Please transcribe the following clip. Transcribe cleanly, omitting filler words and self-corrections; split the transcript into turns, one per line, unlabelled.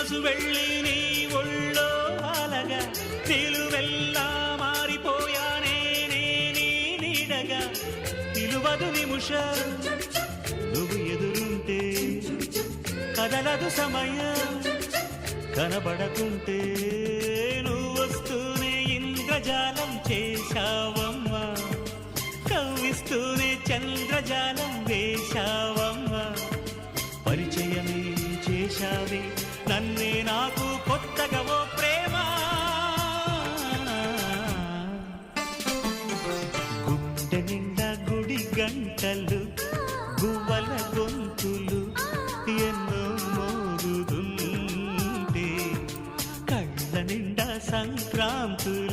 మనసు వెళ్ళి నీ ఒళ్ళో అలగా నిలువెల్లా మారిపోయానే నీ నీడగా నిలువదు నిమిషం నువ్వు ఎదురుంటే కదలదు సమయం కనబడకుంటే నువ్వు వస్తూనే ఇంద్రజాలం చేశావమ్మా కవ్విస్తూనే చంద్రజాలం వేశావమ్మా పరిచయమే చేశావే నన్నే నాకు కొత్తగా ఓ ప్రేమ గుండె నిండా గుడి గంటలు గువ్వల గొంతులు ఎన్నో మోగుతుంటే కళ్ళ నిండా సంక్రాంతులు